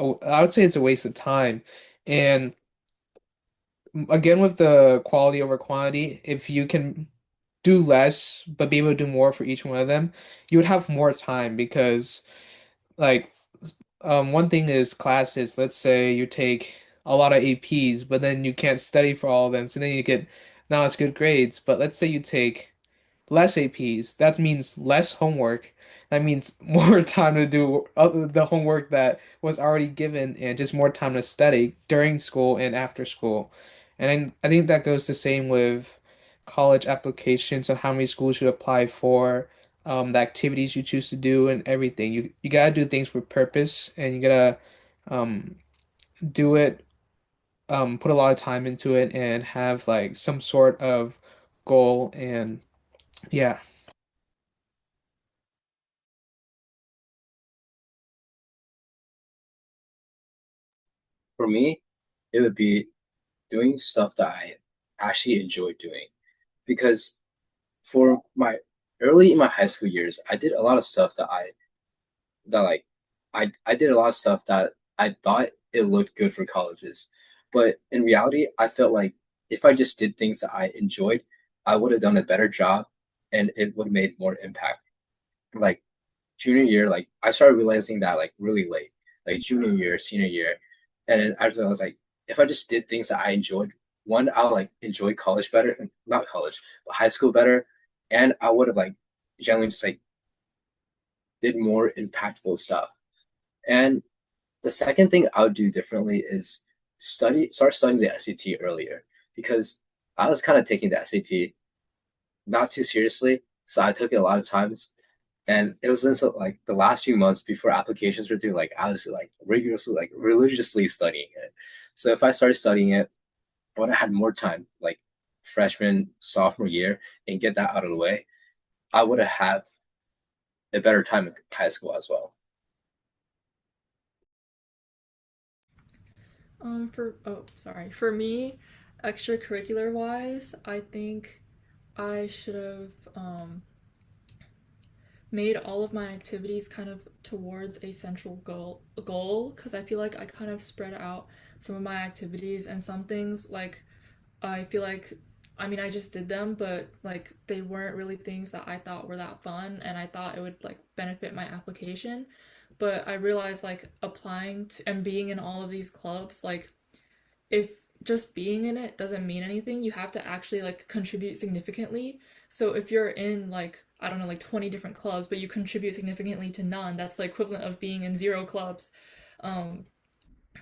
would say it's a waste of time. And again with the quality over quantity, if you can do less but be able to do more for each one of them, you would have more time because like one thing is classes. Let's say you take a lot of APs, but then you can't study for all of them, so then you get not as good grades. But let's say you take less APs. That means less homework. That means more time to do the homework that was already given and just more time to study during school and after school. And I think that goes the same with college applications of how many schools should apply for, the activities you choose to do and everything. You gotta do things with purpose and you gotta um, do it, put a lot of time into it and have like some sort of goal and yeah. For me, it would be doing stuff that I actually enjoy doing because for my early in my high school years, I did a lot of stuff that like I did a lot of stuff that I thought it looked good for colleges. But in reality, I felt like if I just did things that I enjoyed, I would have done a better job and it would have made more impact. Like junior year, like I started realizing that like really late, like junior year, senior year. And then I was like, if I just did things that I enjoyed, one, I'll like enjoy college better, not college, but high school better. And I would have like generally just like did more impactful stuff. And the second thing I would do differently is start studying the SAT earlier because I was kind of taking the SAT not too seriously. So I took it a lot of times. And it was until like the last few months before applications were due, like I was like rigorously, like religiously studying it. So if I started studying it when I had more time, like freshman, sophomore year, and get that out of the way, I would have had a better time in high school as well. For me, extracurricular wise, I think I should have made all of my activities kind of towards a central goal because I feel like I kind of spread out some of my activities and some things like I feel like I mean I just did them but like they weren't really things that I thought were that fun and I thought it would like benefit my application. But I realized like applying to and being in all of these clubs, like if just being in it doesn't mean anything, you have to actually like contribute significantly. So if you're in like I don't know like 20 different clubs but you contribute significantly to none, that's the equivalent of being in zero clubs. Um,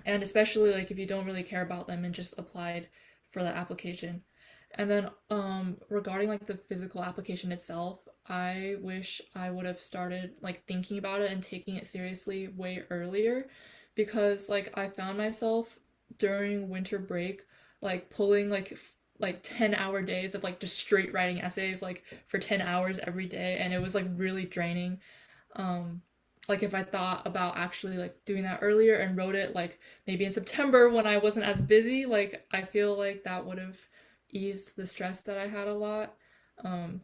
and especially like if you don't really care about them and just applied for the application. And then regarding like the physical application itself, I wish I would have started like thinking about it and taking it seriously way earlier because like I found myself during winter break like pulling like 10-hour days of like just straight writing essays like for 10 hours every day and it was like really draining. um like if I thought about actually like doing that earlier and wrote it like maybe in September when I wasn't as busy, like I feel like that would have eased the stress that I had a lot. Um,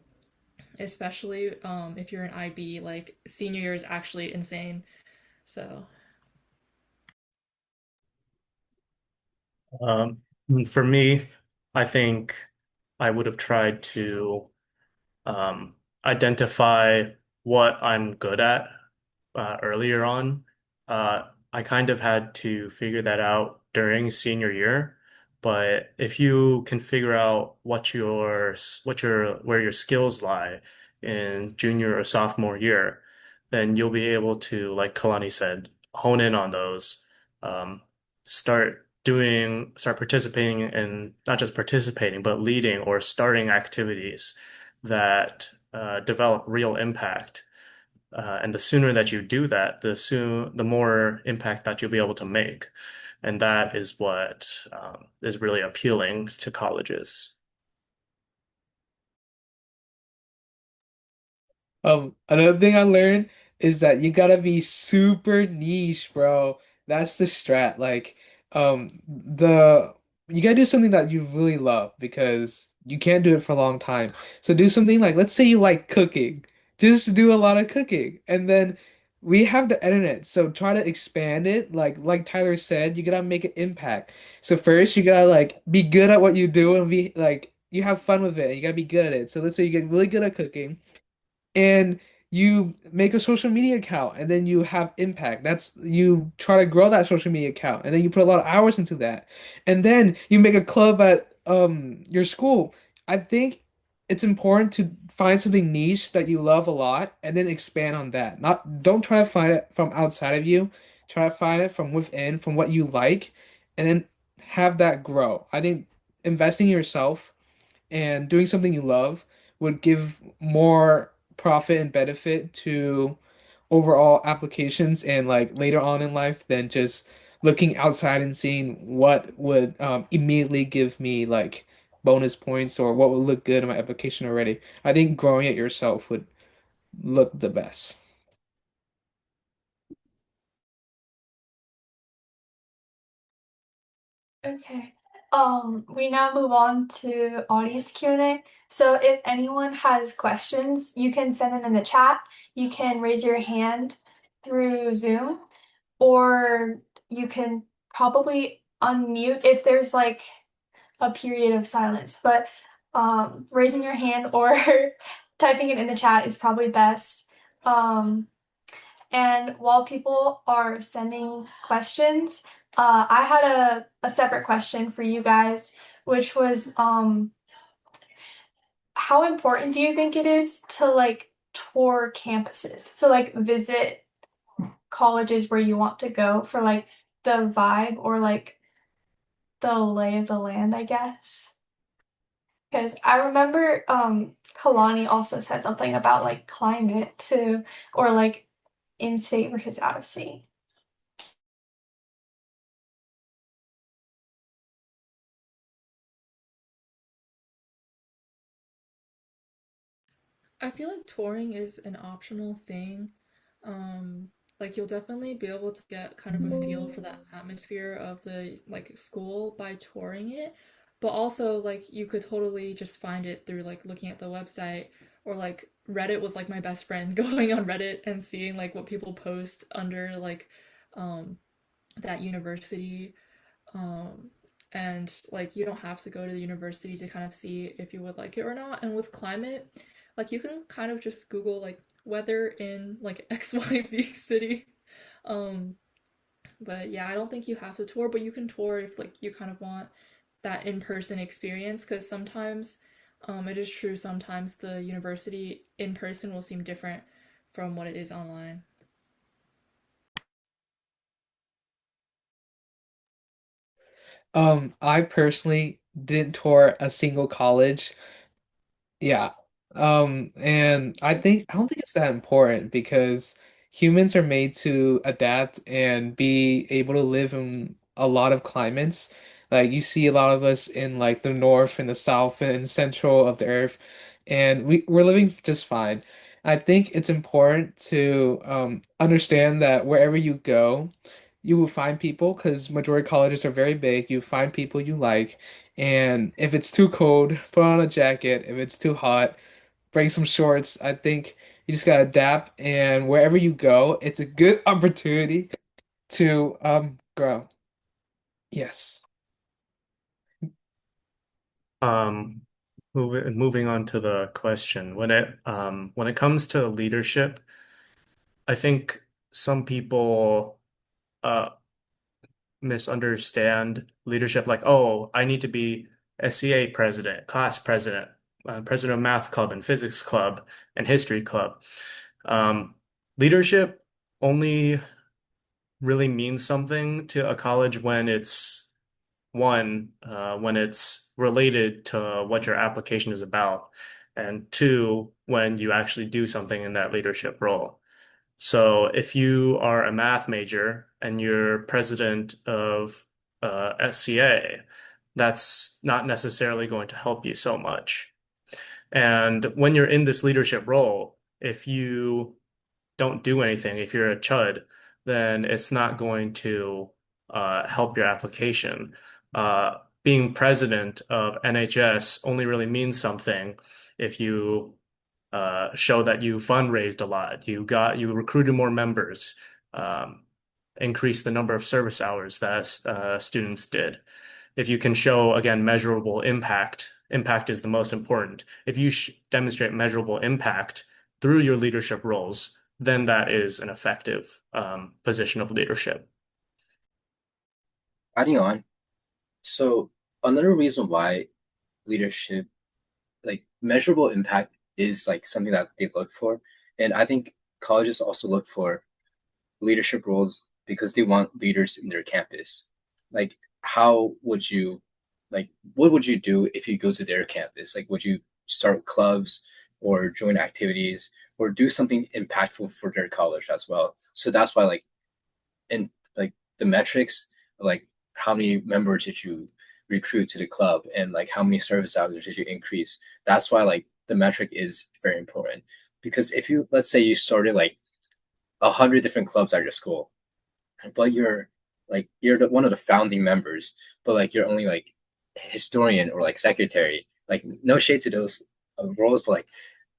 especially if you're an IB, like senior year is actually insane. So Um, For me, I think I would have tried to um, identify what I'm good at earlier on. I kind of had to figure that out during senior year, but if you can figure out where your skills lie in junior or sophomore year, then you'll be able to, like Kalani said, hone in on those. Um, start participating in not just participating, but leading or starting activities that develop real impact. And the sooner that you do that, the more impact that you'll be able to make. And that is what is really appealing to colleges. Another thing I learned is that you gotta be super niche, bro. That's the strat. Like, the you gotta do something that you really love because you can't do it for a long time. So do something like, let's say you like cooking. Just do a lot of cooking. And then we have the internet, so try to expand it. Like Tyler said, you gotta make an impact. So first you gotta like be good at what you do and be like you have fun with it and you gotta be good at it. So let's say you get really good at cooking and you make a social media account and then you have impact. That's you try to grow that social media account and then you put a lot of hours into that. And then you make a club at your school. I think it's important to find something niche that you love a lot and then expand on that. Not don't try to find it from outside of you. Try to find it from within, from what you like, and then have that grow. I think investing in yourself and doing something you love would give more profit and benefit to overall applications and like later on in life than just looking outside and seeing what would immediately give me like bonus points or what would look good in my application already. I think growing it yourself would look the best. Okay. We now move on to audience Q&A. So if anyone has questions, you can send them in the chat. You can raise your hand through Zoom, or you can probably unmute if there's like a period of silence. But raising your hand or typing it in the chat is probably best. And while people are sending questions, I had a separate question for you guys, which was how important do you think it is to like tour campuses? So like visit colleges where you want to go for like the vibe or like the lay of the land, I guess. Because I remember Kalani also said something about like climate too, or like in state versus out of state. I feel like touring is an optional thing. Um, like you'll definitely be able to get kind of a feel for the atmosphere of the like school by touring it, but also like you could totally just find it through like looking at the website or like Reddit was like my best friend going on Reddit and seeing like what people post under like um that university um and like you don't have to go to the university to kind of see if you would like it or not. And with climate, like you can kind of just Google like weather in like XYZ city. Um, but yeah, I don't think you have to tour, but you can tour if like you kind of want that in-person experience because sometimes it is true sometimes the university in person will seem different from what it is online. I personally didn't tour a single college. Yeah. And I don't think it's that important because humans are made to adapt and be able to live in a lot of climates. Like you see a lot of us in like the north and the south and central of the earth, and we're living just fine. I think it's important to understand that wherever you go, you will find people because majority colleges are very big. You find people you like. And if it's too cold, put on a jacket. If it's too hot, bring some shorts. I think you just gotta adapt, and wherever you go, it's a good opportunity to grow. Yes. Um, moving on to the question, when it comes to leadership, I think some people uh misunderstand leadership like, oh, I need to be SCA president, class president, president of math club and physics club and history club. Um, Leadership only really means something to a college when it's when it's related to what your application is about, and two, when you actually do something in that leadership role. So if you are a math major and you're president of SCA, that's not necessarily going to help you so much. And when you're in this leadership role, if you don't do anything, if you're a chud, then it's not going to help your application. Being president of NHS only really means something if you show that you fundraised a lot, you recruited more members, um, increased the number of service hours that students did. If you can show, again, measurable impact, impact is the most important. If you demonstrate measurable impact through your leadership roles, then that is an effective position of leadership. Adding on, so another reason why leadership, like measurable impact, is like something that they look for, and I think colleges also look for leadership roles because they want leaders in their campus. Like, how would you, like, what would you do if you go to their campus? Like, would you start clubs or join activities or do something impactful for their college as well? So that's why, like, in like the metrics, like how many members did you recruit to the club and like how many service hours did you increase? That's why like the metric is very important because if you, let's say you started like 100 different clubs at your school, but you're one of the founding members, but like you're only like historian or like secretary. Like no shade to those roles, but like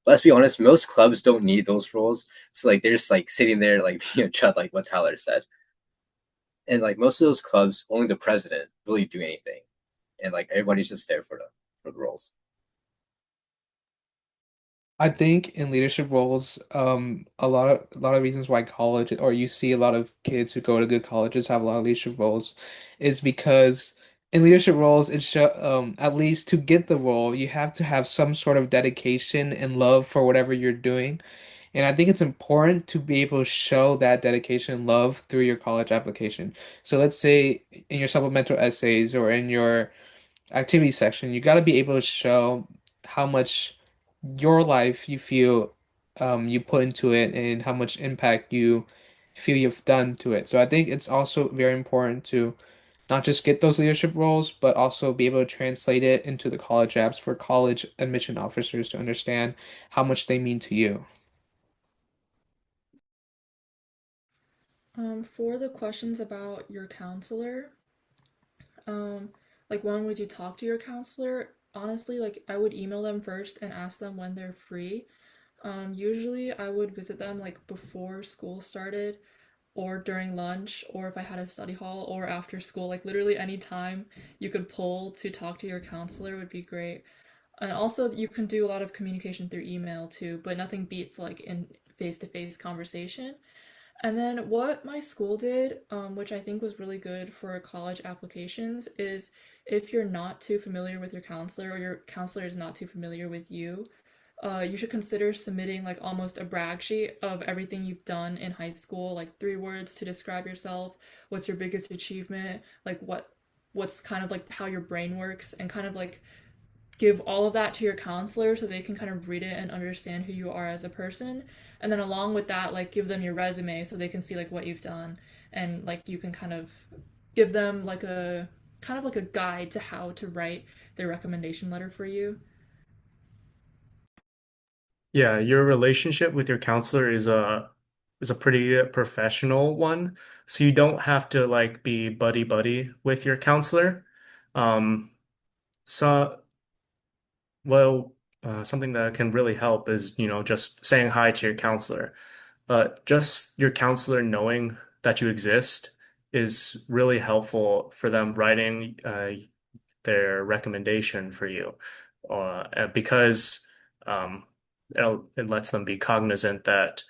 let's be honest, most clubs don't need those roles. So like they're just like sitting there like being a chud, like what Tyler said. And like most of those clubs, only the president really do anything, and like everybody's just there for the roles. I think in leadership roles, a lot of reasons why college or you see a lot of kids who go to good colleges have a lot of leadership roles is because in leadership roles, at least to get the role, you have to have some sort of dedication and love for whatever you're doing. And I think it's important to be able to show that dedication and love through your college application. So let's say in your supplemental essays or in your activity section, you got to be able to show how much your life you feel you put into it and how much impact you feel you've done to it. So I think it's also very important to not just get those leadership roles, but also be able to translate it into the college apps for college admission officers to understand how much they mean to you. For the questions about your counselor, um, like when would you talk to your counselor? Honestly, like I would email them first and ask them when they're free. Usually I would visit them like before school started or during lunch or if I had a study hall or after school, like literally any time you could pull to talk to your counselor would be great. And also you can do a lot of communication through email too, but nothing beats like in face-to-face conversation. And then what my school did, which I think was really good for college applications, is if you're not too familiar with your counselor or your counselor is not too familiar with you, you should consider submitting like almost a brag sheet of everything you've done in high school, like 3 words to describe yourself, what's your biggest achievement, like what's kind of like how your brain works, and kind of like give all of that to your counselor so they can kind of read it and understand who you are as a person. And then along with that, like give them your resume so they can see like what you've done, and like you can kind of give them like a kind of like a guide to how to write their recommendation letter for you. Yeah, your relationship with your counselor is a pretty professional one. So you don't have to like be buddy buddy with your counselor. Um, so well, something that can really help is, just saying hi to your counselor. But just your counselor knowing that you exist is really helpful for them writing their recommendation for you, because um, it lets them be cognizant that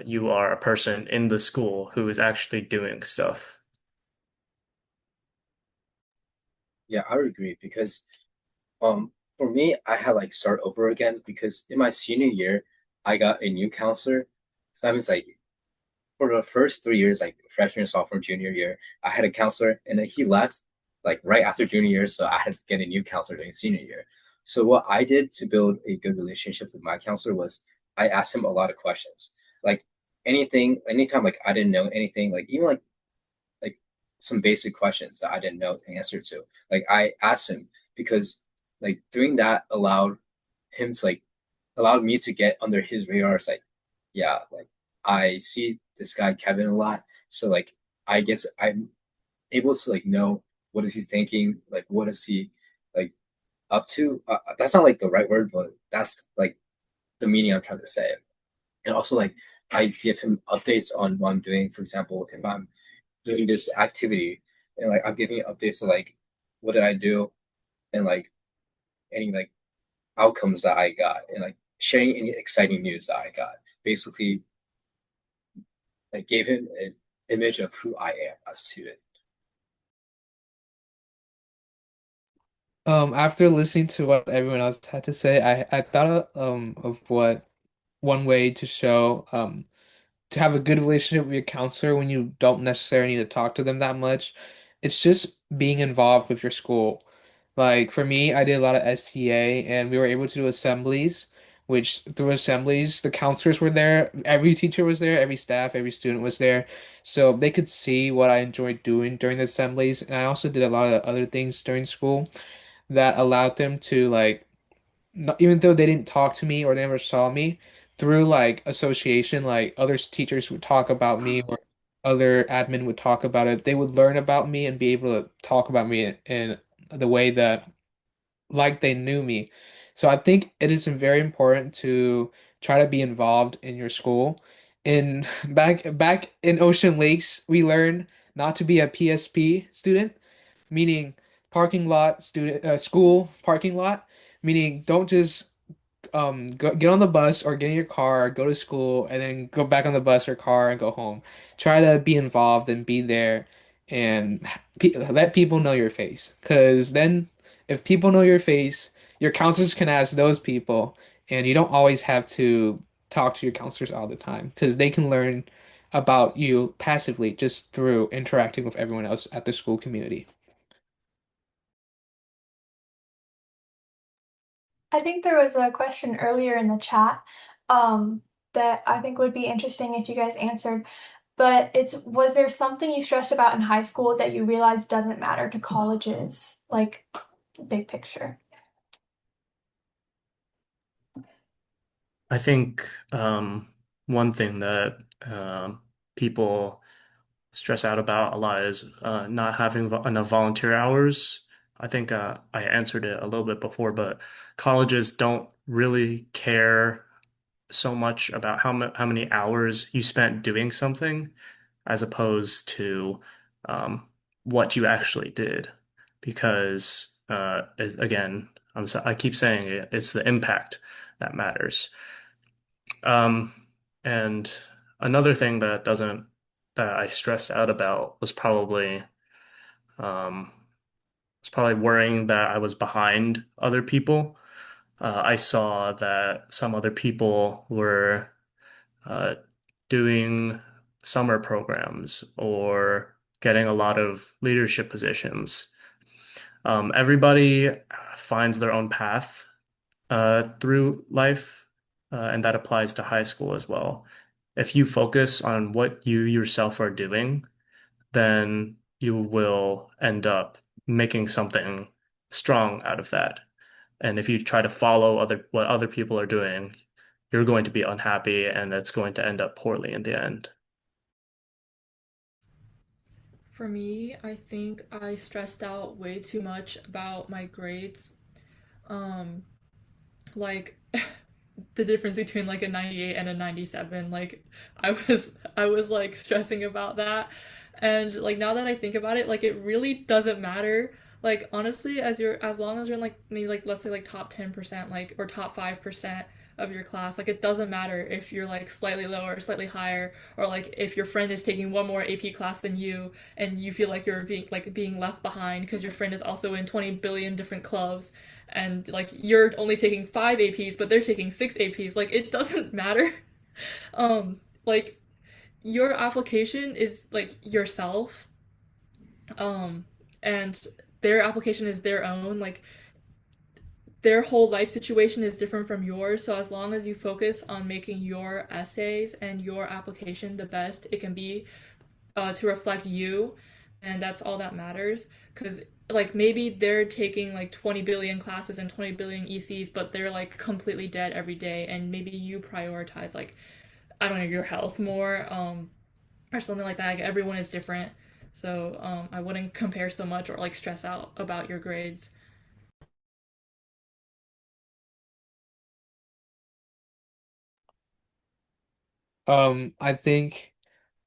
you are a person in the school who is actually doing stuff. Yeah, I would agree because for me, I had like start over again because in my senior year, I got a new counselor. So that means like for the first 3 years, like freshman, sophomore, junior year, I had a counselor, and then he left like right after junior year, so I had to get a new counselor during senior year. So what I did to build a good relationship with my counselor was I asked him a lot of questions, like anything, anytime like I didn't know anything, like even like some basic questions that I didn't know the answer to. Like I asked him because like doing that allowed him to like allowed me to get under his radar. It's like, yeah, like I see this guy Kevin a lot. So like I'm able to like know what is he thinking, like what is he like up to. That's not like the right word, but that's like the meaning I'm trying to say. And also like I give him updates on what I'm doing. For example, if I'm doing this activity and like I'm giving updates to like what did I do and like any like outcomes that I got and like sharing any exciting news that I got. Basically, like gave him an image of who I am as a student. After listening to what everyone else had to say, I thought of what one way to show to have a good relationship with your counselor when you don't necessarily need to talk to them that much. It's just being involved with your school. Like for me, I did a lot of STA and we were able to do assemblies, which through assemblies, the counselors were there, every teacher was there, every staff, every student was there. So they could see what I enjoyed doing during the assemblies. And I also did a lot of other things during school that allowed them to like not, even though they didn't talk to me or they never saw me, through like association, like other teachers would talk about me or other admin would talk about it. They would learn about me and be able to talk about me in the way that like they knew me. So I think it is very important to try to be involved in your school. In back in Ocean Lakes, we learned not to be a PSP student, meaning parking lot student school parking lot, meaning don't just get on the bus or get in your car, go to school, and then go back on the bus or car and go home. Try to be involved and be there and let people know your face. Because then, if people know your face, your counselors can ask those people, and you don't always have to talk to your counselors all the time because they can learn about you passively just through interacting with everyone else at the school community. I think there was a question earlier in the chat that I think would be interesting if you guys answered. But it's, was there something you stressed about in high school that you realized doesn't matter to colleges, like big picture? I think one thing that people stress out about a lot is not having enough volunteer hours. I think I answered it a little bit before, but colleges don't really care so much about how many hours you spent doing something as opposed to what you actually did. Because again, I keep saying it, it's the impact that matters. Um, and another thing that I stressed out about um, was probably worrying that I was behind other people. I saw that some other people were uh, doing summer programs or getting a lot of leadership positions. Everybody finds their own path through life, and that applies to high school as well. If you focus on what you yourself are doing, then you will end up making something strong out of that. And if you try to follow what other people are doing, you're going to be unhappy and it's going to end up poorly in the end. For me, I think I stressed out way too much about my grades. Um, like the difference between like a 98 and a 97. Like I was like stressing about that. And like now that I think about it, like it really doesn't matter. Like honestly, as long as you're in like maybe like let's say like top 10% like or top 5% of your class, like it doesn't matter if you're like slightly lower or slightly higher, or like if your friend is taking one more AP class than you and you feel like you're being left behind because your friend is also in 20 billion different clubs and like you're only taking 5 APs but they're taking 6 APs. Like it doesn't matter. Like your application is like yourself, um and their application is their own. Like their whole life situation is different from yours, so as long as you focus on making your essays and your application the best it can be, to reflect you, and that's all that matters. Because like maybe they're taking like 20 billion classes and 20 billion ECs, but they're like completely dead every day, and maybe you prioritize like, I don't know, your health more, or something like that. Like everyone is different, so I wouldn't compare so much or like stress out about your grades. I think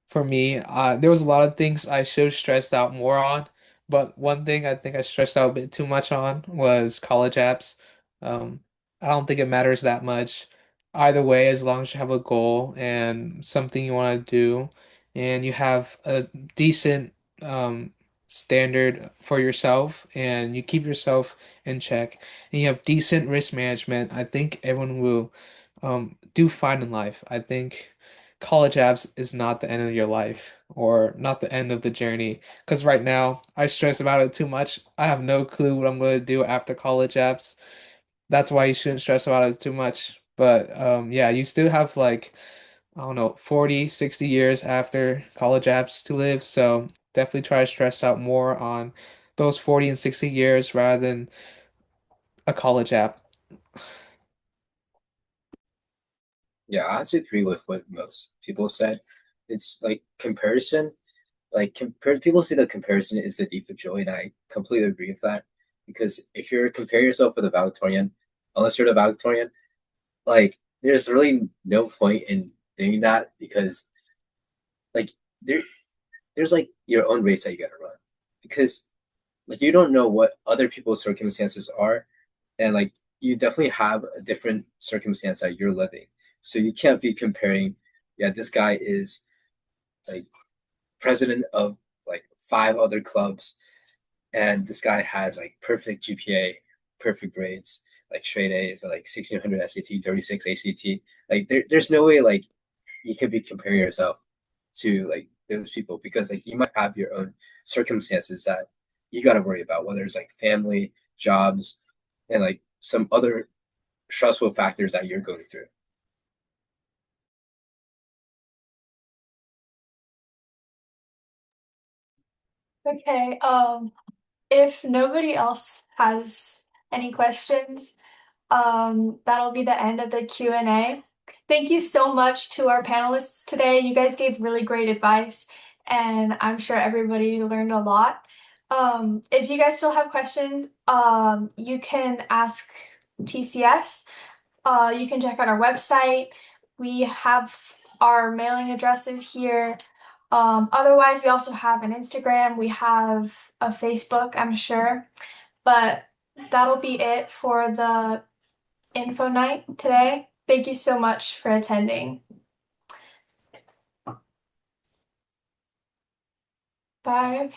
for me, there was a lot of things I should have stressed out more on, but one thing I think I stressed out a bit too much on was college apps. Um, I don't think it matters that much either way, as long as you have a goal and something you want to do, and you have a decent standard for yourself, and you keep yourself in check, and you have decent risk management. I think everyone will do fine in life. I think college apps is not the end of your life or not the end of the journey. Because right now, I stress about it too much. I have no clue what I'm going to do after college apps. That's why you shouldn't stress about it too much. But yeah, you still have like, I don't know, 40, 60 years after college apps to live. So definitely try to stress out more on those 40 and 60 years rather than a college app. Yeah, I have to agree with what most people said. It's like comparison, people say that comparison is the thief of joy, and I completely agree with that. Because if you're comparing yourself with a valedictorian, unless you're the valedictorian, like there's really no point in doing that because like there there's like your own race that you gotta run. Because like you don't know what other people's circumstances are, and like you definitely have a different circumstance that you're living. So you can't be comparing, yeah, this guy is like president of like five other clubs, and this guy has like perfect GPA, perfect grades, like straight A's, and like 1600 SAT, 36 ACT. Like there's no way like you could be comparing yourself to like those people because like you might have your own circumstances that you got to worry about, whether it's like family, jobs, and like some other stressful factors that you're going through. Okay, if nobody else has any questions, that'll be the end of the Q&A. Thank you so much to our panelists today. You guys gave really great advice, and I'm sure everybody learned a lot. If you guys still have questions, you can ask TCS. You can check out our website. We have our mailing addresses here. Otherwise, we also have an Instagram. We have a Facebook, I'm sure. But that'll be it for the info night today. Thank you so much for attending. Bye.